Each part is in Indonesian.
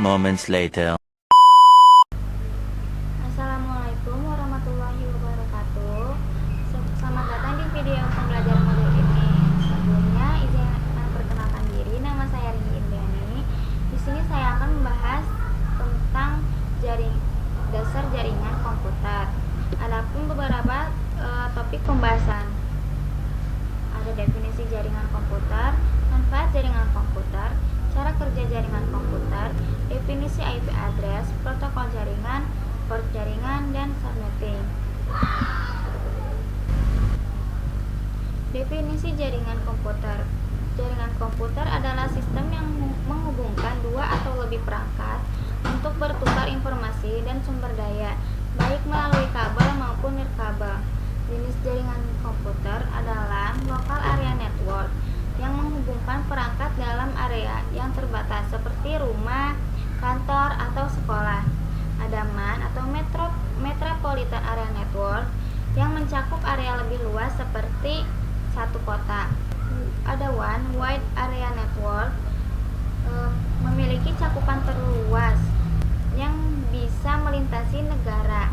moments later. Assalamualaikum warahmatullahi wabarakatuh. Selamat datang di video pembelajaran modul ini. Sebelumnya izin memperkenalkan diri, nama saya Rini Indiani. Di sini saya akan membahas tentang dasar jaringan komputer. Adapun beberapa topik pembahasan. Ada definisi jaringan komputer, manfaat jaringan komputer, cara kerja jaringan komputer, definisi IP address, protokol jaringan, port jaringan, dan subnetting. Definisi jaringan komputer. Jaringan komputer adalah sistem yang menghubungkan dua atau lebih perangkat untuk bertukar informasi dan sumber daya, baik melalui kabel maupun nirkabel. Jenis jaringan komputer adalah local area network yang menghubungkan perangkat dalam area yang terbatas seperti rumah, kantor, atau sekolah. Ada MAN atau Metropolitan Area Network yang mencakup area lebih luas seperti satu kota. Ada One Wide Area Network memiliki cakupan terluas yang bisa melintasi negara.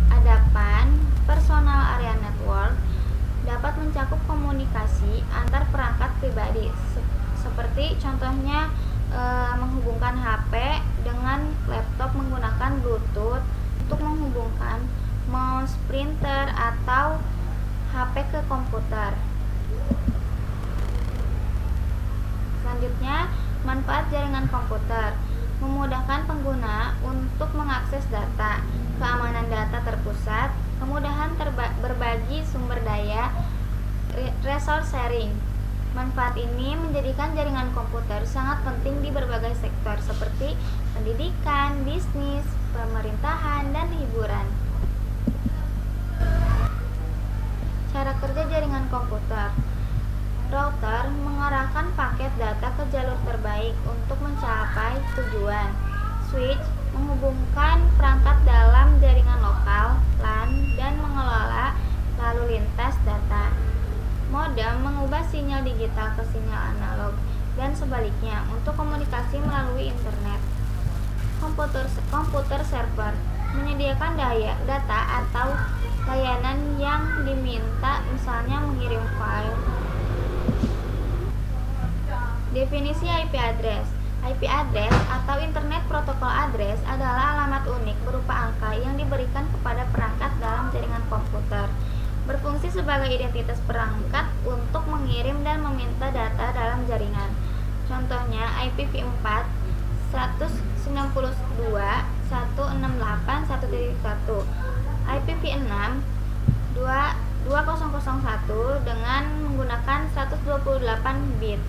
Ada PAN Personal Area Network dapat mencakup komunikasi antar perangkat pribadi seperti contohnya menghubungkan HP dengan laptop menggunakan Bluetooth untuk menghubungkan mouse, printer, atau HP ke komputer. Selanjutnya, manfaat jaringan komputer memudahkan pengguna untuk mengakses data, keamanan data terpusat, kemudahan berbagi sumber daya, resource sharing. Manfaat ini menjadikan jaringan komputer sangat penting di berbagai sektor seperti pendidikan, bisnis, pemerintahan, dan hiburan. Cara kerja jaringan komputer. Router mengarahkan paket data ke jalur terbaik untuk mencapai tujuan. Switch menghubungkan perangkat dalam jaringan lokal, LAN, dan mengelola lalu lintas data. Modem mengubah sinyal digital ke sinyal analog dan sebaliknya untuk komunikasi melalui internet. Komputer server menyediakan data atau layanan yang diminta, misalnya mengirim file. Definisi IP address. IP address atau Internet Protocol Address adalah alamat unik berupa angka yang diberikan kepada perangkat dalam jaringan komputer. Berfungsi sebagai identitas perangkat untuk mengirim dan meminta data dalam jaringan. Contohnya IPv4 192.168.1.1, IPv6 2001 dengan menggunakan 128 bit.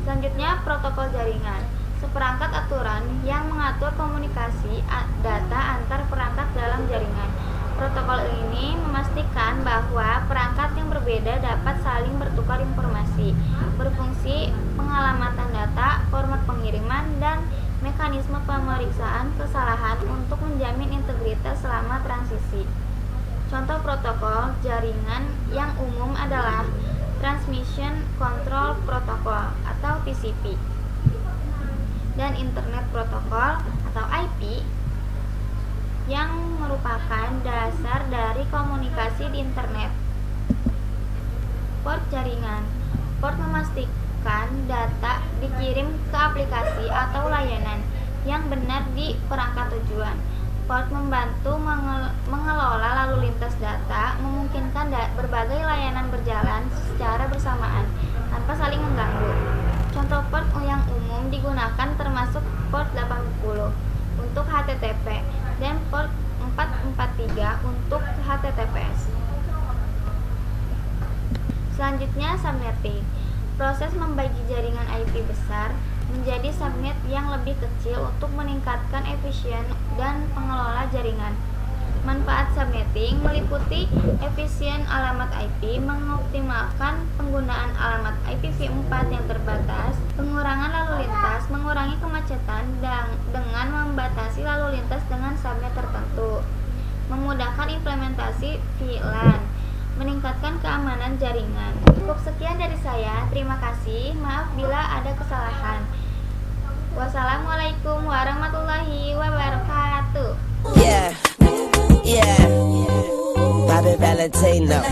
Selanjutnya, protokol jaringan. Seperangkat aturan yang mengatur komunikasi data antar perangkat dalam jaringan. Protokol ini memastikan bahwa perangkat yang berbeda dapat saling bertukar informasi, berfungsi pengalamatan data, format pengiriman, dan mekanisme pemeriksaan kesalahan untuk menjamin integritas selama transisi. Contoh protokol jaringan yang umum adalah Transmission Control Protocol atau TCP dan Internet Protocol atau IP yang merupakan dasar dari komunikasi di internet. Port jaringan. Port memastikan data dikirim ke aplikasi atau layanan yang benar di perangkat tujuan. Port membantu mengelola lalu lintas data, memungkinkan berbagai layanan berjalan secara bersamaan tanpa saling mengganggu. Contoh port yang umum digunakan termasuk port 80 untuk HTTP dan port 443 untuk HTTPS. Selanjutnya, subnetting. Proses membagi jaringan IP besar menjadi subnet yang lebih kecil untuk meningkatkan efisien dan pengelola jaringan. Manfaat subnetting meliputi efisien alamat IP, mengoptimalkan penggunaan alamat IPv4 yang terbatas, pengurangan lalu lintas, mengurangi kemacetan dengan membatasi lalu lintas dengan subnet tertentu, memudahkan implementasi VLAN, meningkatkan meningkatkan keamanan jaringan. Cukup sekian dari saya. Terima kasih. Maaf bila ada kesalahan. Wassalamualaikum warahmatullahi wabarakatuh. Yeah, yeah, Bobby Valentino.